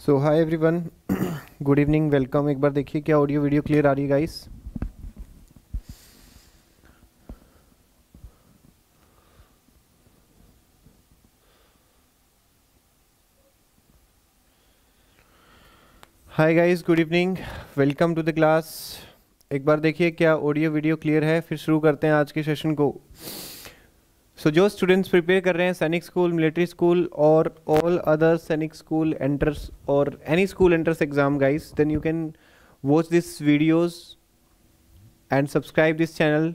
सो hi everyone, good evening, welcome. एक बार देखिए क्या ऑडियो वीडियो क्लियर आ रही है guys? Hi guys, good evening, welcome to the class. एक बार देखिए क्या ऑडियो वीडियो क्लियर है, फिर शुरू करते हैं आज के सेशन को। जो स्टूडेंट्स प्रिपेयर कर रहे हैं सैनिक स्कूल, मिलिट्री स्कूल और all other Sainik school entrance और any school entrance exam guys, then you can watch this videos and subscribe this channel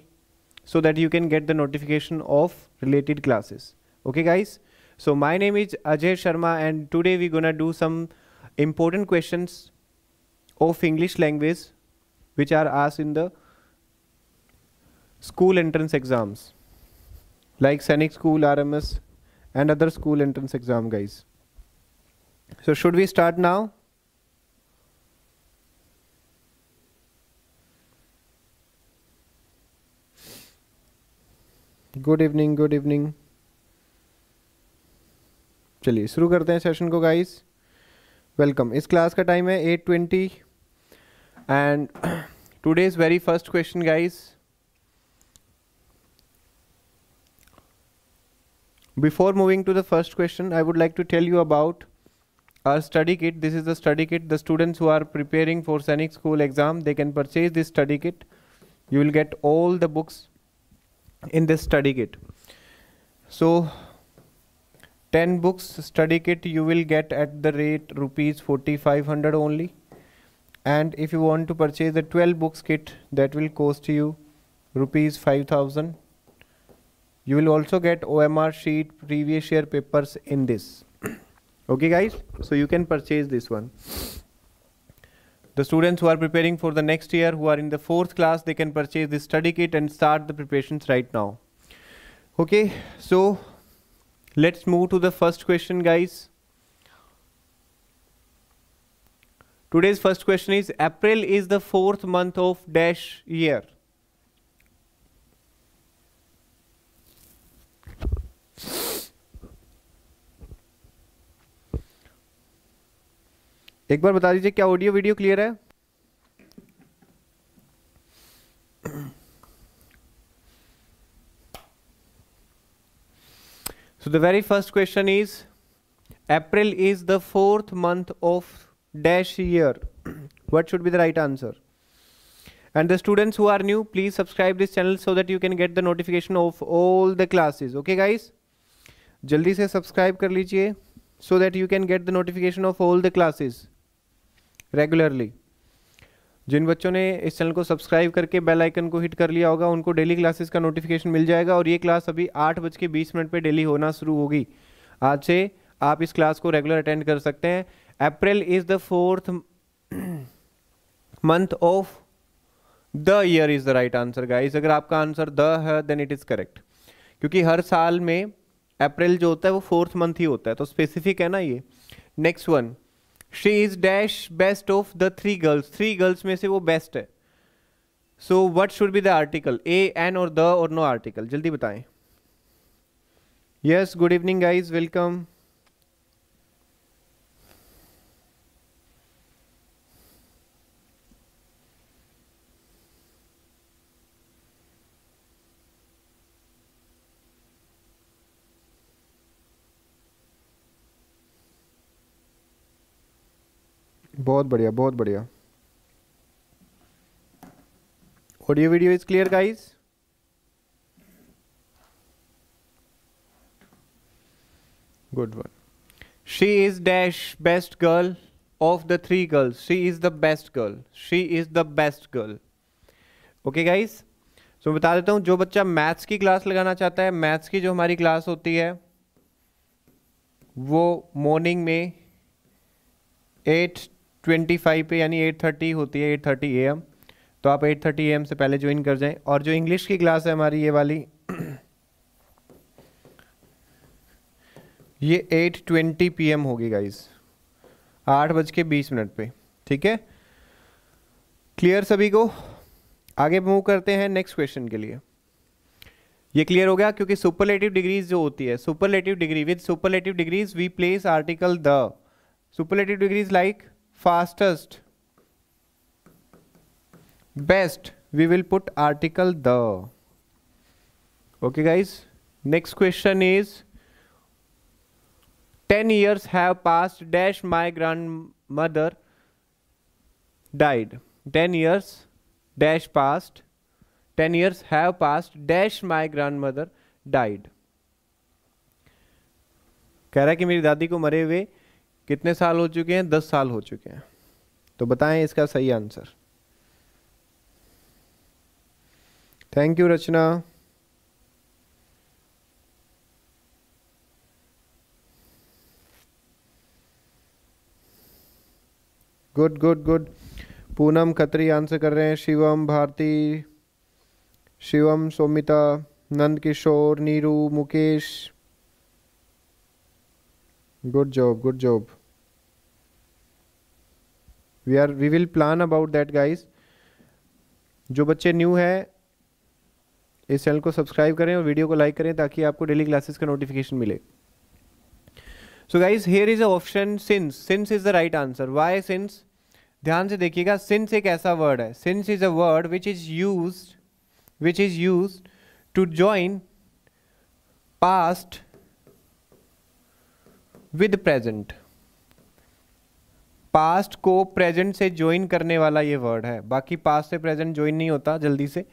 so that you can get the notification of related classes. Okay guys, so my name is Ajay Sharma and today we're gonna do some important questions of English language which are asked in the school entrance exams like Sainik School, RMS and other school entrance exam guys. So should we start now? Good evening, good evening. चलिए शुरू करते हैं session को guys. Welcome. इस class का time है 8:20 and today's very first question guys. Before moving to the first question I would like to tell you about our study kit. This is the study kit. The students who are preparing for Sainik School exam, they can purchase this study kit. You will get all the books in this study kit. So 10 books study kit you will get at the rate rupees 4500 only, and if you want to purchase the 12 books kit, that will cost you rupees 5000. You will also get OMR sheet, previous year papers in this. Okay guys, so you can purchase this one. The students who are preparing for the next year, who are in the 4th class, they can purchase this study kit and start the preparations right now. Okay, so let's move to the first question guys. Today's first question is, April is the 4th month of dash year. एक बार बता दीजिए क्या audio video clear है? So the very first question is, April is the 4th month of dash year. What should be the right answer? And the students who are new, please subscribe this channel so that you can get the notification of all the classes. Okay guys, जल्दी से subscribe कर लीजिए so that you can get the notification of all the classes regularly. जिन बच्चों ने इस channel को subscribe करके बेल आइकन को हिट कर लिया होगा उनको डेली क्लासेस का नोटिफिकेशन मिल जाएगा, और ये क्लास अभी 8:20 पे डेली होना शुरू होगी। आज से आप इस क्लास को रेगुलर अटेंड कर सकते हैं। April is the 4th month of the year is the right answer guys. अगर आपका आंसर द है देन इट इज करेक्ट, क्योंकि हर साल में अप्रैल जो होता है वो 4th मंथ ही होता है, तो स्पेसिफिक है ना ये। Next one, she is dash best of the 3 girls. 3 girls में से वो बेस्ट है। So what should be the article? A, an और द और नो आर्टिकल? जल्दी बताएं। Yes, good evening guys, welcome. बहुत बढ़िया, बहुत बढ़िया। Audio video is clear guys? Good one. She is dash best girl of the 3 girls. She is the best girl. She is the best girl. Okay guys, सो बता देता हूं, जो बच्चा maths की क्लास लगाना चाहता है, मैथ्स की जो हमारी क्लास होती है वो मॉर्निंग में 8:25 पे यानी 8:30 होती है, 8:30 AM। तो आप 8:30 AM से पहले ज्वाइन कर जाएं। और जो इंग्लिश की क्लास है हमारी ये वाली, ये 8:20 PM होगी गाइस, 8:20 पे। ठीक है, क्लियर सभी को? आगे मूव करते हैं नेक्स्ट क्वेश्चन के लिए। ये क्लियर हो गया, क्योंकि सुपरलेटिव डिग्रीज जो होती है, superlative degree, with superlative degrees we place article the. Superlative degree is like fastest, best. We will put article the. Okay guys, next question is 10 years have passed dash my grandmother died. 10 years dash passed, 10 years have passed dash my grandmother died. कह रहा है कि मेरी दादी को मरे हुए कितने साल हो चुके हैं? 10 साल हो चुके हैं. तो बताएं इसका सही answer. Thank you Rachna. Good good good. Poonam Khatri answer कर रहे हैं. Shivam, Bharti, Shivam, Somita, Nand Kishore, Neeru, Mukesh. Good job, good job. We will plan about that guys. जो बच्चे न्यू है इस चैनल को सब्सक्राइब करें और वीडियो को लाइक करें ताकि आपको डेली क्लासेस का नोटिफिकेशन मिले. So guys here is a option since. Since is the right answer. Why since? ध्यान से देखिएगा, सिंस एक ऐसा वर्ड है. Since is a word which is used to join past with present. Past को present से join करने वाला ये वर्ड है. बाकी पास्ट से प्रेजेंट ज्वाइन नहीं होता जल्दी से.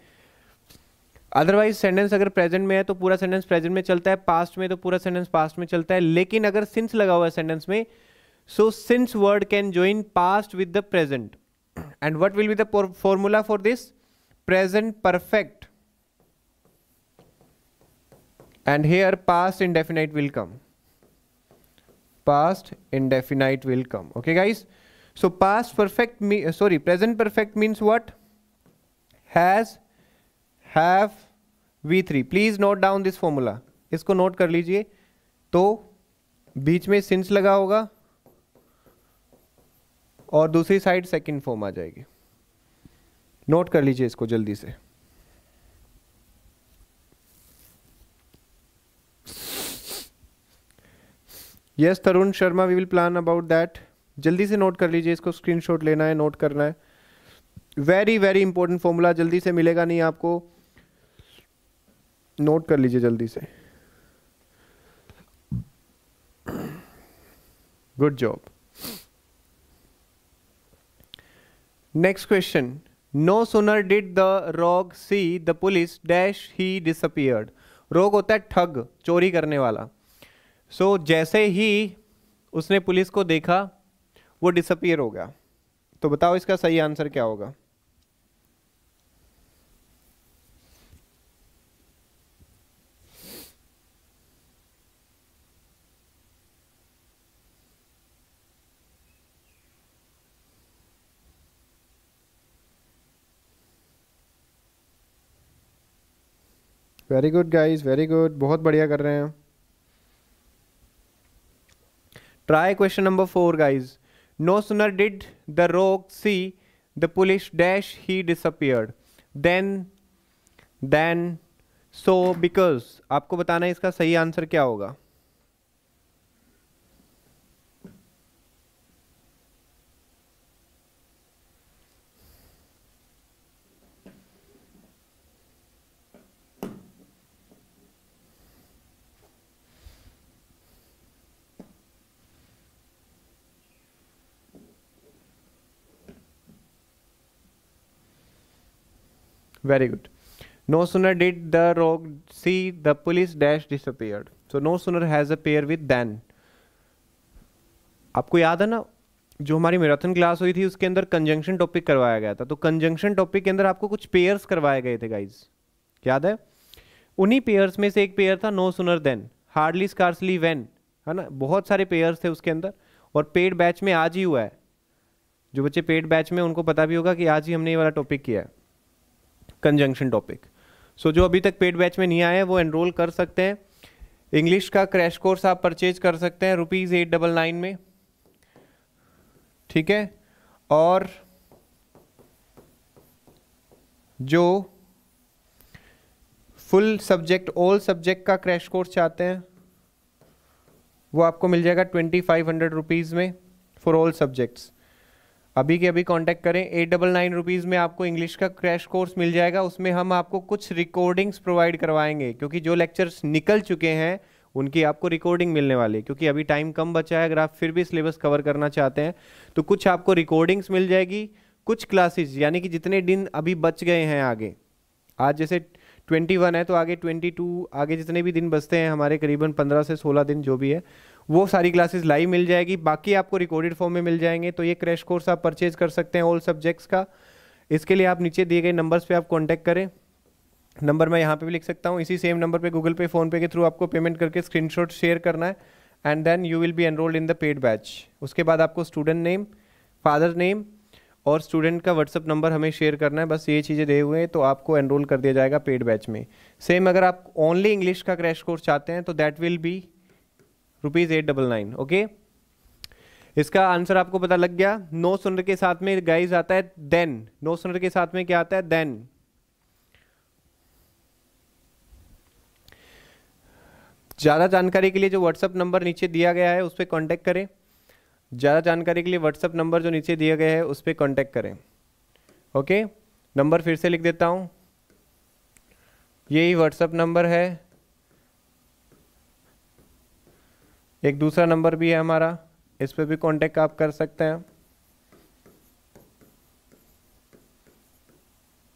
अदरवाइज सेंटेंस अगर प्रेजेंट में है तो पूरा सेंटेंस प्रेजेंट में चलता है, पास्ट में तो पूरा सेंटेंस पास्ट में चलता है. लेकिन अगर सिंस लगा हुआ है सेंटेंस में, so since word can join past with the present. And what will be the formula for this? Present perfect. And here past indefinite will come. Past indefinite will come. Okay guys? So past perfect present perfect means what? Has, have, V3. Please note down this formula. इसको note कर लीजिए. तो बीच में since लगा होगा और दूसरी side second form आ जाएगी. नोट कर लीजिए इसको जल्दी से. Yes Tarun Sharma, we will plan about that. जल्दी से नोट कर लीजिए इसको. स्क्रीनशॉट लेना है, नोट करना है. Very very important formula. जल्दी से मिलेगा नहीं आपको. नोट कर लीजिए जल्दी से. Good job. Next question. No sooner did the rogue see the police dash he disappeared. रोग होता है ठग, चोरी करने वाला. So जैसे ही उसने पुलिस को देखा वो डिसअपियर हो गया. तो बताओ इसका सही आंसर क्या होगा? Very good guys, very good. बहुत बढ़िया कर रहे हैं. Try question number 4 guys. No sooner did the rogue see the police dash he disappeared then so because. आपको बताना है इसका सही आंसर क्या होगा. Very good. No sooner did the rogue see the police dash disappeared. So no sooner has a pair with than. आपको याद है ना जो हमारी मैराथन क्लास हुई थी उसके अंदर कंजंक्शन टॉपिक करवाया गया था. तो कंजंक्शन टॉपिक के अंदर आपको कुछ पेयर्स करवाए गए थे गाइज, याद है? उन्हीं पेयर्स में से एक पेयर था no sooner than, hardly scarcely when, है ना. बहुत सारे पेयर्स थे उसके अंदर. और पेड बैच में आज ही हुआ है. जो बच्चे पेड बैच में उनको पता भी होगा कि आज ही हमने ये वाला टॉपिक किया है, कंजंक्शन टॉपिक. सो जो अभी तक पेड बैच में नहीं आए हैं वो एनरोल कर सकते हैं. इंग्लिश का क्रैश कोर्स आप परचेज कर सकते हैं ₹899 में, ठीक है. और जो फुल सब्जेक्ट ऑल सब्जेक्ट का क्रैश कोर्स चाहते हैं वो आपको मिल जाएगा ₹2500 में फॉर ऑल सब्जेक्ट्स। अभी के अभी कांटेक्ट करें। 899 रुपीज़ में आपको इंग्लिश का क्रैश कोर्स मिल जाएगा। उसमें हम आपको कुछ रिकॉर्डिंग्स प्रोवाइड करवाएंगे, क्योंकि जो लेक्चर्स निकल चुके हैं उनकी आपको रिकॉर्डिंग मिलने वाली है। क्योंकि अभी टाइम कम बचा है, अगर आप फिर भी सिलेबस कवर करना चाहते हैं तो कुछ आपको रिकॉर्डिंग्स मिल जाएगी, कुछ क्लासेस, यानी कि जितने दिन अभी बच गए हैं आगे, आज जैसे 21 है तो आगे 22, आगे जितने भी दिन बचते हैं हमारे, करीबन 15 से 16 दिन जो भी है, वो सारी क्लासेस लाइव मिल जाएगी, बाकी आपको रिकॉर्डेड फॉर्म में मिल जाएंगे। तो ये क्रैश कोर्स आप परचेज कर सकते हैं ऑल सब्जेक्ट्स का। इसके लिए आप नीचे दिए गए नंबर्स पे आप कांटेक्ट करें। नंबर मैं यहाँ पे भी लिख सकता हूँ, इसी सेम नंबर पे गूगल पे, फ़ोन पे के थ्रू आपको पेमेंट करके स्क्रीनशॉट शेयर करना है, and then you will be enrolled in the paid batch. उसके बाद आपको स्टूडेंट नेम, फादर नेम और स्टूडेंट का व्हाट्सअप नंबर हमें शेयर करना है। बस ये चीज़ें दे हुए हैं तो आपको एनरोल कर दिया जाएगा पेड बैच में। सेम अगर आप ओनली इंग्लिश का क्रैश कोर्स चाहते हैं तो दैट विल बी ₹899। ओके, इसका आंसर आपको पता लग गया। नो सुनर के साथ में गाइस आता है देन। नो सुनर के साथ में क्या आता है? देन। ज़्यादा जानकारी के लिए जो व्हाट्सअप नंबर नीचे दिया गया है उस पर कॉन्टैक्ट करें। ज़्यादा जानकारी के लिए व्हाट्सअप नंबर जो नीचे दिया गया है उस पर कॉन्टैक्ट करें। ओके, नंबर फिर से लिख देता हूँ, यही व्हाट्सअप नंबर है। एक दूसरा नंबर भी है हमारा, इस पर भी कॉन्टैक्ट आप कर सकते हैं।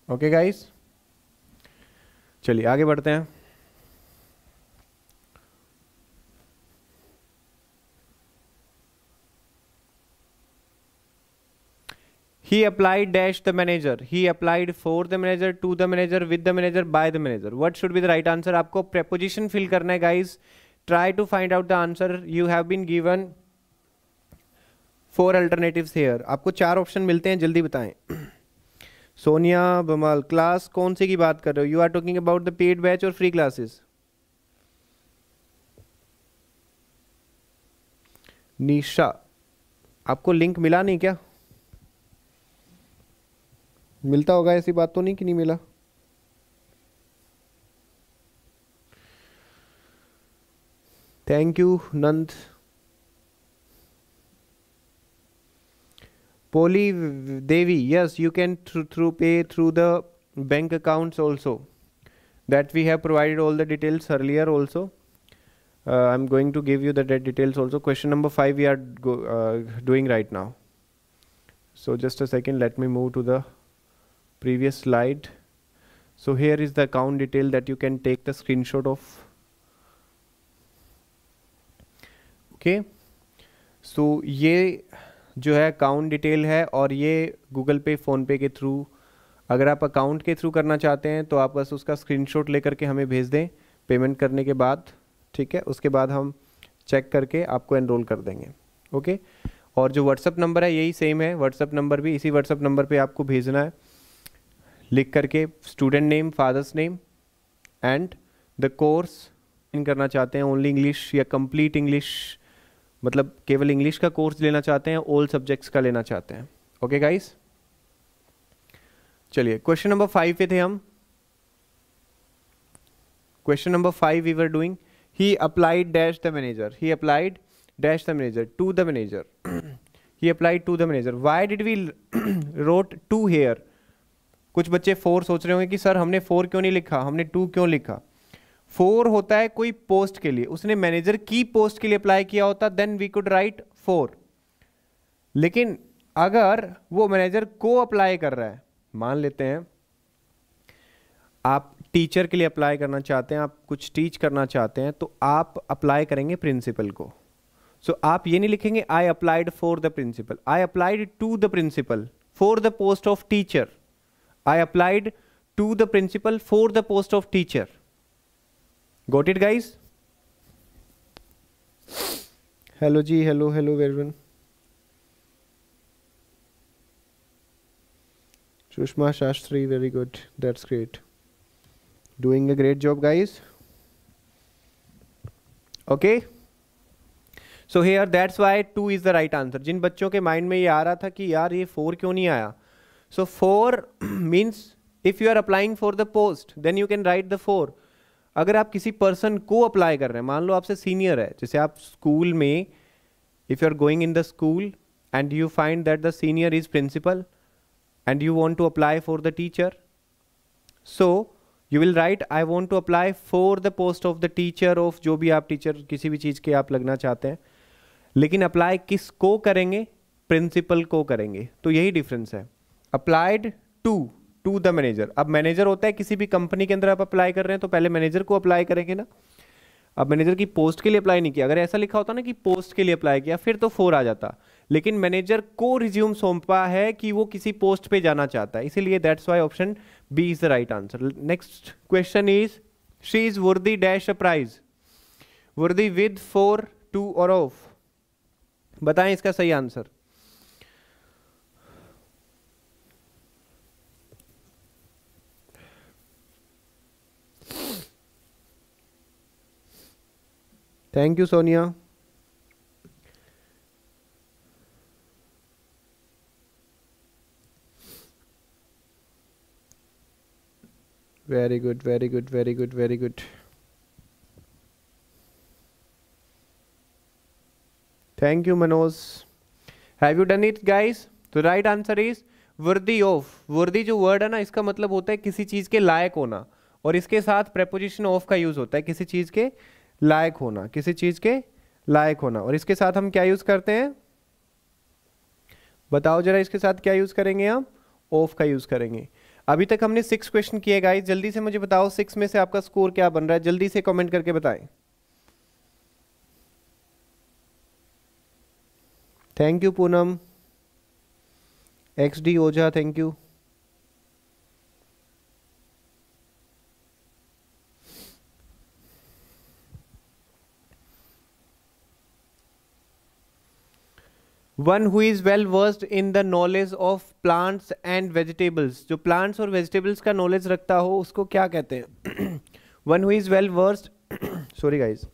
ओके गाइस, चलिए आगे बढ़ते हैं। He applied dash the manager. He applied for the manager, to the manager, with the manager, by the manager. What should be the right answer? आपको preposition fill करना है guys. Try to find out the answer. You have been given 4 alternatives here. आपको 4 option मिलते हैं, जल्दी बताएं। Sonia बमाल, class कौन से की बात कर रहे हो? You are talking about the paid batch और फ्री क्लासेस? निशा, आपको लिंक मिला नहीं क्या? मिलता होगा, ऐसी बात तो नहीं कि नहीं मिला। Thank you Nand. Poli Devi, yes you can through pay through the bank accounts also, that we have provided all the details earlier also. I am going to give you the details also. Question number 5 we are doing right now, so just a second, let me move to the previous slide. So here is the account detail that you can take the screenshot of. Okay, so ये जो है account detail है, और ये Google पे, phone पे के through, अगर आप अकाउंट के थ्रू करना चाहते हैं तो आप बस उसका स्क्रीनशॉट लेकर के हमें भेज दें पेमेंट करने के बाद, ठीक है। उसके बाद हम चेक करके आपको एनरोल कर देंगे। ओके, और जो व्हाट्सअप नंबर है यही सेम है, व्हाट्सअप नंबर भी इसी व्हाट्सअप नंबर पे आपको भेजना है, लिख करके student name, father's name and the course in करना चाहते हैं, ओनली इंग्लिश या कंप्लीट इंग्लिश, मतलब केवल इंग्लिश का कोर्स लेना चाहते हैं, ऑल सब्जेक्ट्स का लेना चाहते हैं। ओके गाइस, चलिए क्वेश्चन नंबर 5 पे थे हम। Question number 5 we were doing, he applied dash the manager, he applied dash the manager to the manager. He applied to the manager. Why did we wrote to here? कुछ बच्चे 4 सोच रहे होंगे कि sir हमने 4 क्यों नहीं लिखा, हमने 2 क्यों लिखा। 4 होता है कोई पोस्ट के लिए, उसने मैनेजर की पोस्ट के लिए अप्लाई किया होता, देन वी कुड राइट 4। लेकिन अगर वो मैनेजर को अप्लाई कर रहा है, मान लेते हैं आप टीचर के लिए अप्लाई करना चाहते हैं, आप कुछ टीच करना चाहते हैं, तो आप अप्लाई करेंगे प्रिंसिपल को। सो आप ये नहीं लिखेंगे I applied for the principal, I applied to the principal for the post of teacher, I applied to the principal for the post of teacher. Got it guys? Hello ji, hello hello everyone. Sushma Shastri, very good, that's great, doing a great job guys. Okay, so here that's why 2 is the right answer. जिन बच्चों के mind में ये आ रहा था कि यार ये 4 क्यों नहीं आया, so 4 means if you are applying for the post then you can write the 4। अगर आप किसी पर्सन को अप्लाई कर रहे हैं, मान लो आपसे सीनियर है, जैसे आप स्कूल में, if you are going in the school and you find that the senior is principal and you want to apply for the teacher, so you will write I want to apply for the post of the teacher of, जो भी आप teacher किसी भी चीज़ के आप लगना चाहते हैं, लेकिन अप्लाई किसको करेंगे, प्रिंसिपल को करेंगे। तो यही डिफरेंस है, अप्लाइड टू द मैनेजर। अब मैनेजर होता है किसी भी कंपनी के अंदर आप अप्लाई कर रहे हैं तो पहले मैनेजर को अप्लाई करेंगे ना, अब मैनेजर की पोस्ट के लिए अप्लाई नहीं किया। अगर ऐसा लिखा होता ना कि पोस्ट के लिए अप्लाई किया फिर तो 4 आ जाता, लेकिन मैनेजर को रिज्यूम सौंपा है कि वो किसी पोस्ट पे जाना चाहता है, इसीलिए that's why option B is the right answer. Next question is she is worthy dash a prize, worthy with, for, to और ऑफ। बताएं इसका सही answer. Thank you Sonia. Very good very good very good very good. Thank you Manoj. Have you done it guys? तो right answer is worthy of. Worthy जो word है ना, इसका मतलब होता है किसी चीज के लायक होना, और इसके साथ प्रेपोजिशन ऑफ का यूज होता है, किसी चीज के लायक होना, किसी चीज के लायक होना। और इसके साथ हम क्या यूज करते हैं, बताओ जरा, इसके साथ क्या यूज करेंगे हम? ऑफ का यूज करेंगे। अभी तक हमने 6 क्वेश्चन किए गाइस, जल्दी से मुझे बताओ 6 में से आपका स्कोर क्या बन रहा है, जल्दी से कमेंट करके बताएं। Thank you Poonam. XD Ojha thank you. One who is well versed in the knowledge of plants and vegetables. जो प्लांट्स और वेजिटेबल्स का नॉलेज रखता हो उसको क्या कहते हैं? One who is well versed, sorry guys,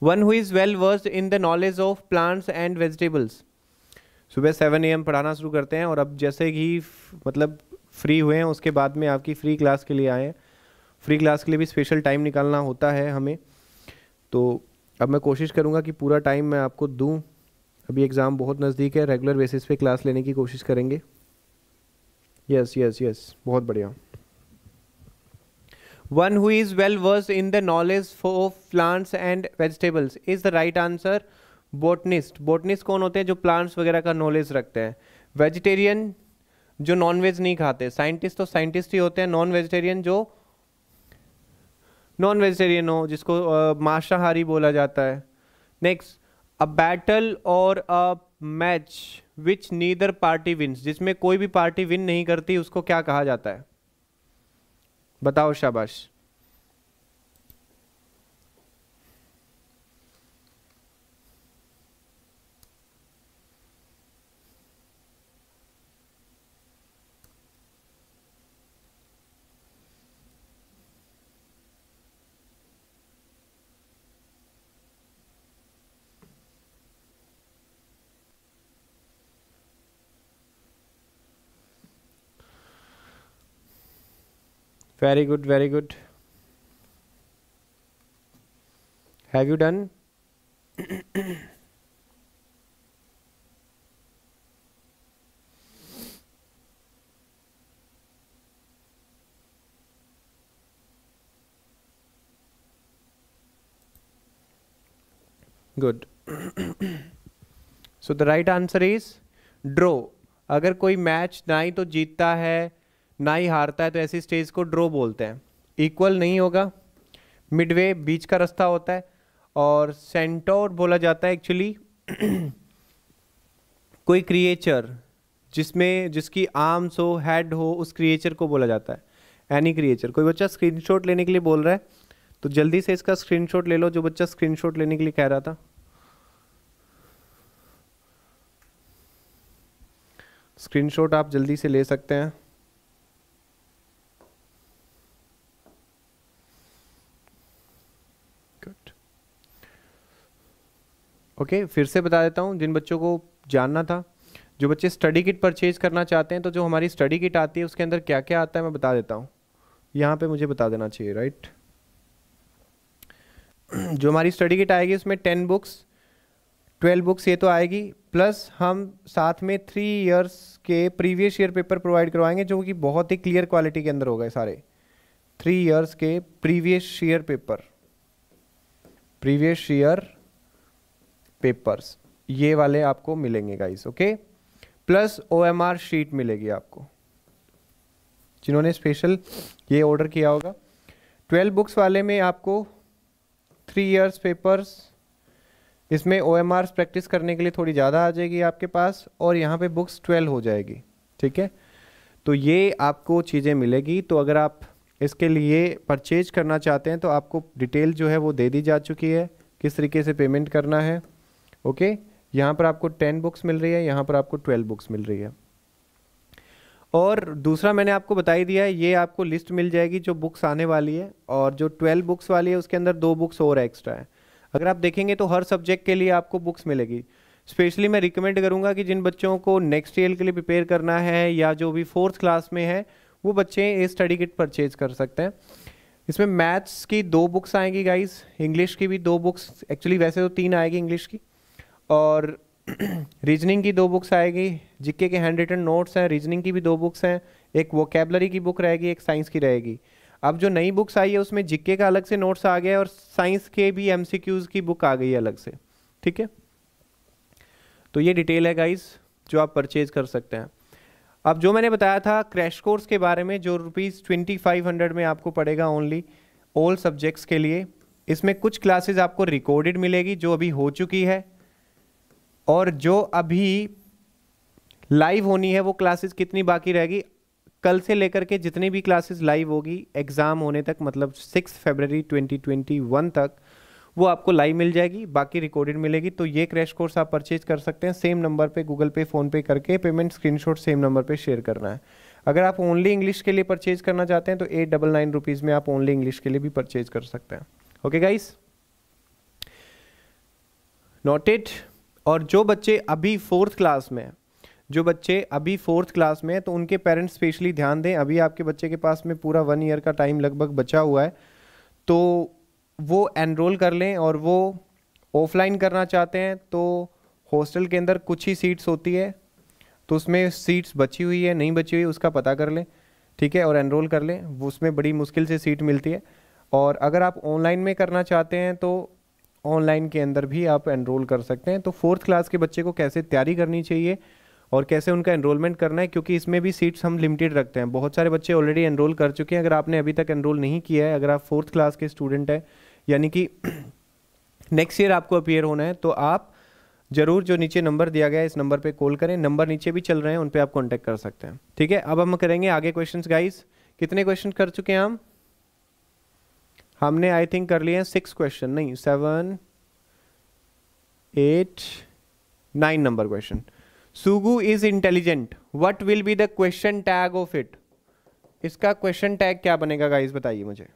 one who is well versed in the knowledge of plants and vegetables. सुबह 7 AM पढ़ाना शुरू करते हैं, और अब जैसे ही मतलब फ्री हुए हैं उसके बाद में आपकी फ्री क्लास के लिए आए हैं। फ्री क्लास के लिए भी स्पेशल टाइम निकालना होता है हमें, तो अब मैं कोशिश करूंगा कि पूरा टाइम मैं आपको दूं। अभी एग्ज़ाम बहुत नज़दीक है, रेगुलर बेसिस पे क्लास लेने की कोशिश करेंगे। यस यस यस, बहुत बढ़िया। One who is well versed in the knowledge of plants and vegetables is the right answer botanist. Botanist कौन होते हैं? जो प्लांट्स वगैरह का नॉलेज रखते हैं। वेजिटेरियन जो नॉन वेज नहीं खाते। साइंटिस्ट तो साइंटिस्ट ही होते हैं। नॉन वेजिटेरियन जो नॉन वेजिटेरियन हो, जिसको मांसाहारी बोला जाता है। नेक्स्ट, अ बैटल और a match which neither party wins, जिसमें कोई भी पार्टी विन नहीं करती, उसको क्या कहा जाता है? बताओ, शाबाश। Very good, very good. Have you done? Good. So the right answer is draw. अगर कोई मैच ना ही तो जीतता है ना ही हारता है तो ऐसी स्टेज को ड्रॉ बोलते हैं। इक्वल नहीं होगा, मिडवे बीच का रास्ता होता है। और सेंटोर बोला जाता है एक्चुअली कोई क्रिएचर जिसकी आर्म्स हो, हेड हो, उस क्रिएचर को बोला जाता है एनी क्रिएचर। कोई बच्चा स्क्रीनशॉट लेने के लिए बोल रहा है तो जल्दी से इसका स्क्रीनशॉट ले लो, जो बच्चा स्क्रीनशॉट लेने के लिए कह रहा था। स्क्रीनशॉट आप जल्दी से ले सकते हैं। ओके, फिर से बता देता हूँ जिन बच्चों को जानना था। जो बच्चे स्टडी किट परचेज करना चाहते हैं तो जो हमारी स्टडी किट आती है उसके अंदर क्या क्या आता है मैं बता देता हूँ। यहाँ पे मुझे बता देना चाहिए, राइट। जो हमारी स्टडी किट आएगी उसमें 10 बुक्स, 12 बुक्स ये तो आएगी, प्लस हम साथ में 3 इयर्स के प्रीवियस ईयर पेपर प्रोवाइड करवाएंगे जो कि बहुत ही क्लियर क्वालिटी के अंदर होगा सारे। 3 इयर्स के प्रीवियस ईयर पेपर्स ये वाले आपको मिलेंगे guys, okay. Plus OMR sheet मिलेगी आपको, जिन्होंने स्पेशल ये ऑर्डर किया होगा। 12 बुक्स वाले में आपको 3 इयर्स पेपर्स, इसमें OMR प्रैक्टिस करने के लिए थोड़ी ज़्यादा आ जाएगी आपके पास, और यहाँ पे बुक्स 12 हो जाएगी, ठीक है। तो ये आपको चीज़ें मिलेगी। तो अगर आप इसके लिए परचेज करना चाहते हैं तो आपको डिटेल जो है वो दे दी जा चुकी है, किस तरीके से पेमेंट करना है, ओके। यहाँ पर आपको 10 बुक्स मिल रही है, यहाँ पर आपको 12 बुक्स मिल रही है। और दूसरा मैंने आपको बता ही दिया है, ये आपको लिस्ट मिल जाएगी जो बुक्स आने वाली है, और जो 12 बुक्स वाली है उसके अंदर 2 बुक्स और एक्स्ट्रा है। अगर आप देखेंगे तो हर सब्जेक्ट के लिए आपको बुक्स मिलेगी। स्पेशली मैं रिकमेंड करूँगा कि जिन बच्चों को नेक्स्ट ईयर के लिए प्रिपेयर करना है या जो भी 4th क्लास में है, वो बच्चे ये स्टडी किट परचेज कर सकते हैं। इसमें मैथ्स की 2 बुक्स आएंगी गाइस, इंग्लिश की भी 2 बुक्स, एक्चुअली वैसे तो 3 आएगी इंग्लिश की, और रीजनिंग की 2 बुक्स आएगी, जीके के हैंड रिटन नोट्स हैं, रीजनिंग की भी 2 बुक्स हैं, एक वोकेबलरी की बुक रहेगी, एक साइंस की रहेगी। अब जो नई बुक्स आई है उसमें जीके का अलग से नोट्स आ गया है और साइंस के भी MCQs की बुक आ गई है अलग से, ठीक है। तो ये डिटेल है गाइस जो आप परचेज कर सकते हैं। अब जो मैंने बताया था क्रैश कोर्स के बारे में, जो ₹2500 में आपको पड़ेगा ओनली ऑल सब्जेक्ट्स के लिए, इसमें कुछ क्लासेस आपको रिकॉर्डेड मिलेगी जो अभी हो चुकी है, और जो अभी लाइव होनी है वो क्लासेस कितनी बाकी रहेगी, कल से लेकर के जितनी भी क्लासेस लाइव होगी एग्ज़ाम होने तक, मतलब 6 फरवरी 2021 तक वो आपको लाइव मिल जाएगी, बाकी रिकॉर्डेड मिलेगी। तो ये क्रैश कोर्स आप परचेज कर सकते हैं सेम नंबर पे, गूगल पे, फ़ोन पे करके पेमेंट स्क्रीनशॉट सेम नंबर पे शेयर करना है। अगर आप ओनली इंग्लिश के लिए परचेज करना चाहते हैं तो 899 रुपीज़ में आप ओनली इंग्लिश के लिए भी परचेज कर सकते हैं, ओके गाइस, नोटेड। और जो बच्चे अभी 4th क्लास में हैं, जो बच्चे अभी 4th क्लास में हैं, तो उनके पेरेंट्स स्पेशली ध्यान दें। अभी आपके बच्चे के पास में पूरा 1 ईयर का टाइम लगभग बचा हुआ है, तो वो एनरोल कर लें। और वो ऑफलाइन करना चाहते हैं तो हॉस्टल के अंदर कुछ ही सीट्स होती है, तो उसमें सीट्स बची हुई है नहीं बची हुई उसका पता कर लें, ठीक है, और एनरोल कर लें। वो उसमें बड़ी मुश्किल से सीट मिलती है। और अगर आप ऑनलाइन में करना चाहते हैं तो ऑनलाइन के अंदर भी आप एनरोल कर सकते हैं। तो 4th क्लास के बच्चे को कैसे तैयारी करनी चाहिए और कैसे उनका एनरोलमेंट करना है, क्योंकि इसमें भी सीट्स हम लिमिटेड रखते हैं। बहुत सारे बच्चे ऑलरेडी एनरोल कर चुके हैं। अगर आपने अभी तक एनरोल नहीं किया है, अगर आप 4th क्लास के स्टूडेंट हैं, यानी कि नेक्स्ट ईयर आपको अपीयर होना है, तो आप जरूर जो नीचे नंबर दिया गया है इस नंबर पे कॉल करें। नंबर नीचे भी चल रहे हैं, उन पे आप कांटेक्ट कर सकते हैं, ठीक है। अब हम करेंगे आगे क्वेश्चंस गाइस। कितने क्वेश्चन कर चुके हैं हमने आई थिंक कर लिए हैं 6 क्वेश्चन, नहीं 7 8 9 number question. Sugu is intelligent, what will be the question tag of it. इसका क्वेश्चन टैग क्या बनेगा गाइस, बताइए मुझे।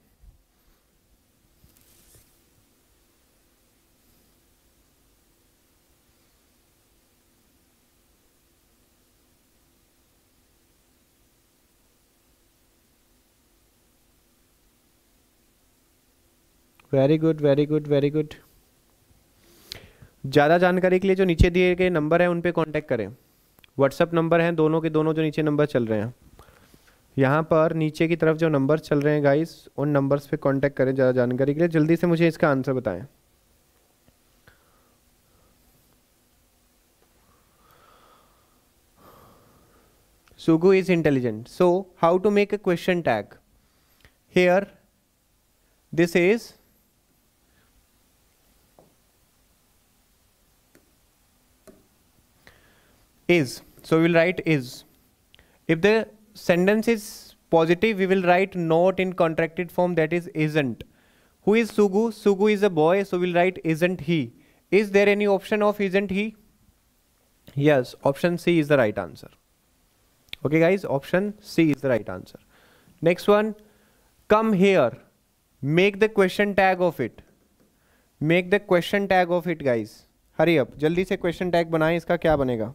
Very good very good very good. ज़्यादा जानकारी के लिए जो नीचे दिए गए नंबर हैं उन पे कांटेक्ट करें। व्हाट्सअप नंबर हैं दोनों के दोनों, जो नीचे नंबर चल रहे हैं, यहाँ पर नीचे की तरफ जो नंबर चल रहे हैं गाइस, उन नंबर्स पे कांटेक्ट करें ज़्यादा जानकारी के लिए। जल्दी से मुझे इसका आंसर बताएं। Sugu is intelligent. So how to make a question tag? Here, this is is. So we will write is. If the sentence is positive, we will write not in contracted form, that is isn't. Who is Sugu? Sugu is a boy, so we'll write isn't he. Is there any option of isn't he? Yes, option C is the right answer. Okay guys, option C is the right answer. Next one, come here. Make the question tag of it. Make the question tag of it guys. Hurry up, जल्दी से question tag बनाएं। इसका क्या बनेगा?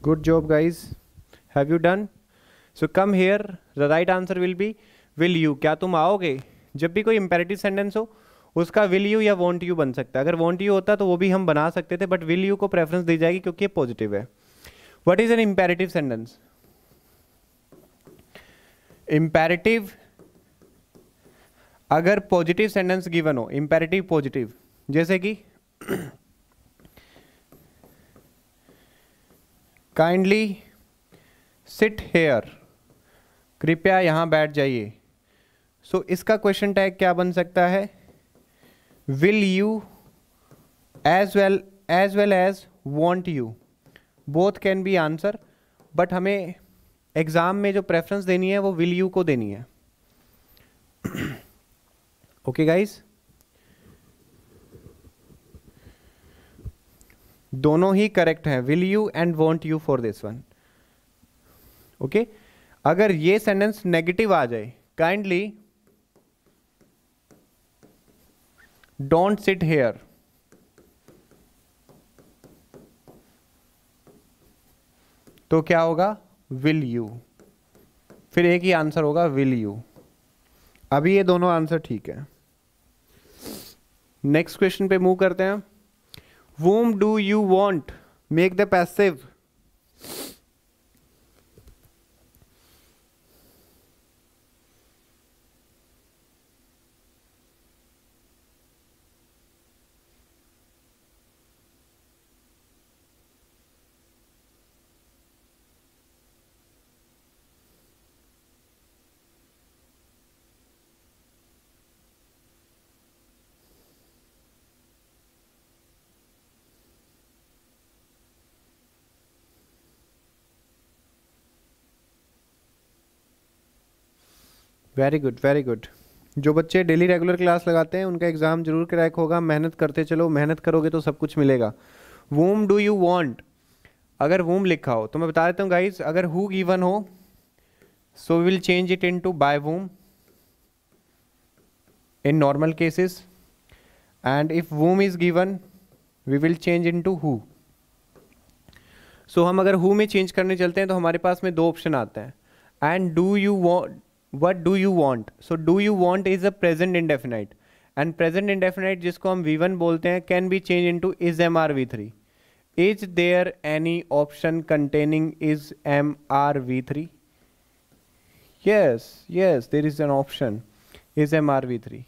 Good job guys. Have you done? So come here. The right answer will be will you. क्या तुम आओगे? जब भी कोई imperative sentence हो उसका will you या want you बन सकता है. अगर want you होता तो वो भी हम बना सकते थे, बट will you को प्रेफरेंस दी जाएगी क्योंकि ये पॉजिटिव है. What is an imperative sentence? Imperative, अगर पॉजिटिव सेंटेंस गिवन हो, imperative पॉजिटिव, जैसे कि काइंडली सिट हेयर, कृपया यहाँ बैठ जाइए. सो इसका क्वेश्चन टैग क्या बन सकता है? Will you as well as won't you, both can be answer, but हमें एग्जाम में जो प्रेफरेंस देनी है वो विल यू को देनी है. ओके गाइस, दोनों ही करेक्ट हैं, will you and want you for this one. Okay, अगर ये सेंटेंस नेगेटिव आ जाए, काइंडली डोंट सिट हेयर, तो क्या होगा? Will you. फिर एक ही आंसर होगा विल यू. अभी ये दोनों आंसर ठीक है. नेक्स्ट क्वेश्चन पे मूव करते हैं. Whom do you want? Make the passive. Very good, very good. जो बच्चे डेली रेगुलर क्लास लगाते हैं उनका एग्जाम जरूर क्रैक होगा. मेहनत करते चलो, मेहनत करोगे तो सब कुछ मिलेगा. वूम डू यू वांट, अगर वूम लिखा हो तो मैं बता देता हूँ गाइस, अगर हु गिवन हो so we will change it into by whom in normal cases, and if whom is given we will change into who. So हम अगर हु में चेंज करने चलते हैं तो हमारे पास में दो ऑप्शन आते हैं. And do you want, what do you want? So do you want is a present indefinite, and present indefinite जिसको हम V1 बोलते हैं can be changed into is MR V3. Is there any option containing is MR V3? Yes, yes, there is an option is MR V3.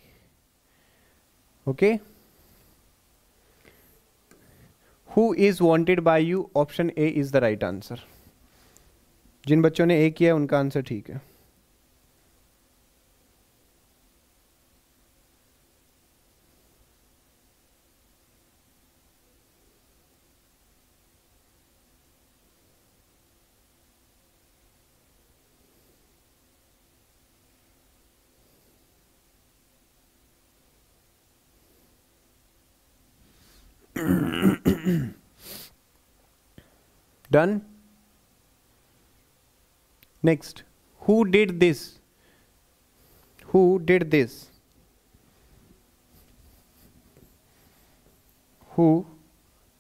Okay. Who is wanted by you? Option A is the right answer. जिन बच्चों ने A किया उनका answer ठीक है. Done. Next, who did this? Who did this? Who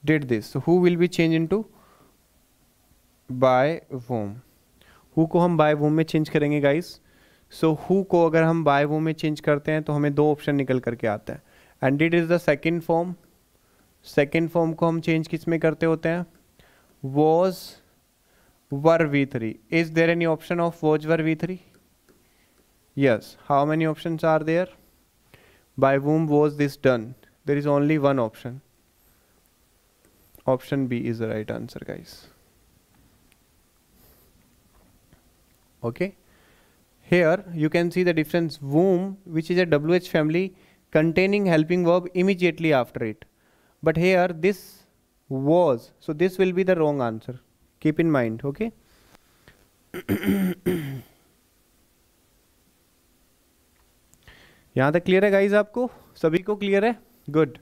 did this? So who will be changed into by whom. who को हम by whom में change करेंगे गाइस. सो who को अगर हम by whom में चेंज करते हैं तो हमें दो ऑप्शन निकल करके आता है. And did is the second form. Second form को हम चेंज किस में करते होते हैं? was were V3. Is there any option of was were V3? Yes. How many options are there? By whom was this done? There is only one option. Option B is the right answer, guys. Okay. Here you can see the difference. Whom, which is a WH family containing helping verb immediately after it. But here this was, so this will be the wrong answer. Keep in mind, okay? यहाँ तक clear है guys? आपको सभी को clear है? Good.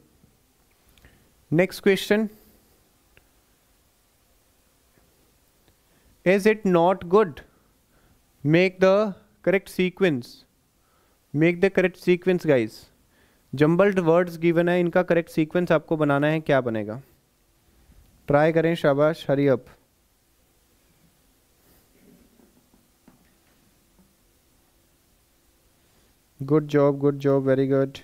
Next question. Is it not good? Make the correct sequence. Make the correct sequence guys. Jumbled words given है, इनका correct sequence आपको बनाना है. क्या बनेगा? ट्राई करें, शाबाश, hurry up. Good job, very good.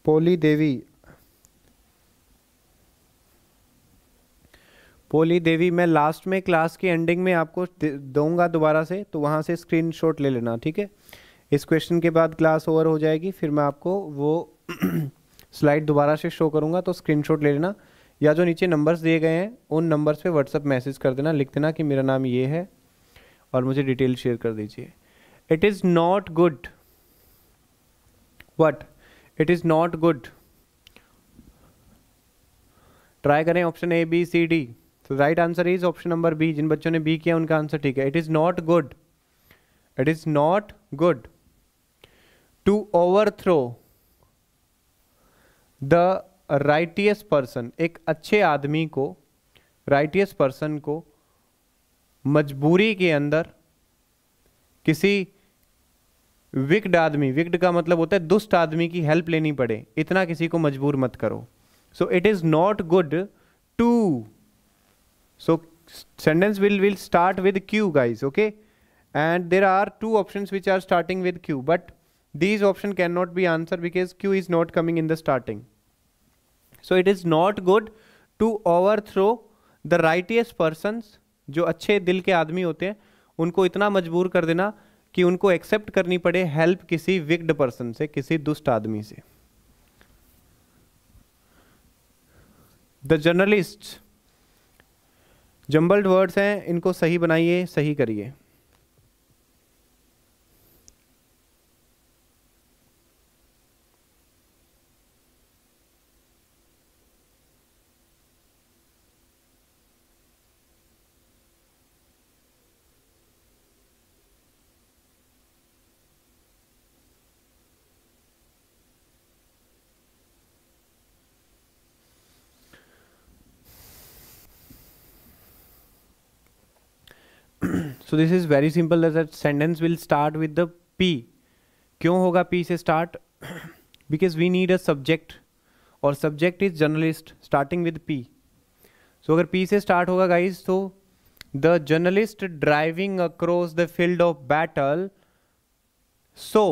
पोली देवी, मैं लास्ट में क्लास की एंडिंग में आपको दूंगा दोबारा से, तो वहाँ से स्क्रीनशॉट ले लेना, ठीक है। इस क्वेश्चन के बाद क्लास ओवर हो जाएगी, फिर मैं आपको वो स्लाइड दोबारा से शो करूँगा, तो स्क्रीनशॉट ले लेना, या जो नीचे नंबर्स दिए गए हैं उन नंबर्स पे व्हाट्सअप मैसेज कर देना, लिख देना कि मेरा नाम ये है और मुझे डिटेल शेयर कर दीजिए। It is not good, what? It is not good. Try करें option A B C D. तो right answer is option number B. जिन बच्चों ने बी किया उनका आंसर ठीक है। It is not good, it is not good to overthrow the righteous person. एक अच्छे आदमी को, राइटियस पर्सन को मजबूरी के अंदर किसी विक्ड आदमी, विक्ड का मतलब होता है दुष्ट आदमी की हेल्प लेनी पड़े, इतना किसी को मजबूर मत करो। So it is not good to, so sentence will start with Q guys, okay, and there are two options which are starting with Q, but these option cannot be answered because Q is not coming in the starting. So it is not good to overthrow the righteous persons, जो अच्छे दिल के आदमी होते हैं उनको इतना मजबूर कर देना कि उनको एक्सेप्ट करनी पड़े हेल्प किसी विक्ड पर्सन से, किसी दुष्ट आदमी से। द जर्नलिस्ट, जम्बल्ड वर्ड्स हैं, इनको सही बनाइए, सही करिए। So this is very simple, that sentence will start with the P. क्यों होगा P से start? Because we need a subject और subject is journalist starting with P. So अगर P से start होगा guys, तो the journalist driving across the field of battle, so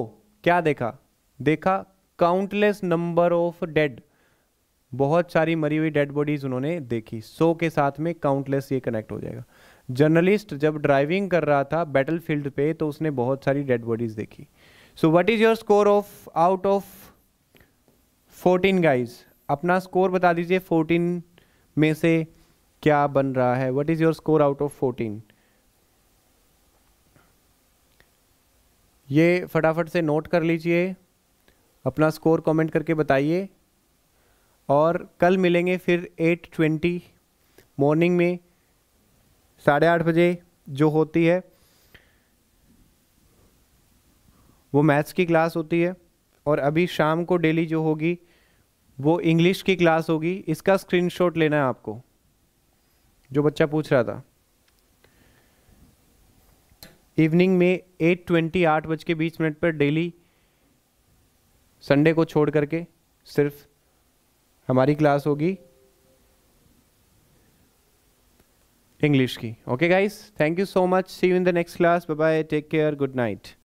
क्या देखा? देखा countless number of dead, बहुत सारी मरी हुई डेड बॉडीज उन्होंने देखी। सो के साथ में काउंटलेस ये कनेक्ट हो जाएगा। जर्नलिस्ट जब ड्राइविंग कर रहा था बैटल फील्ड पे तो उसने बहुत सारी डेड बॉडीज देखी। So what is your score of out of 14 guys? अपना स्कोर बता दीजिए 14 में से क्या बन रहा है। What is your score out of 14? ये फटाफट से नोट कर लीजिए, अपना स्कोर कमेंट करके बताइए। और कल मिलेंगे फिर 8:20 मॉर्निंग में, 8:30 बजे जो होती है वो मैथ्स की क्लास होती है, और अभी शाम को डेली जो होगी वो इंग्लिश की क्लास होगी। इसका स्क्रीनशॉट लेना है आपको, जो बच्चा पूछ रहा था। इवनिंग में 8:20 8:20 पर डेली, संडे को छोड़ करके सिर्फ हमारी क्लास होगी इंग्लिश की। Okay guys, thank you so much, see you in the next class, bye bye, take care, good night.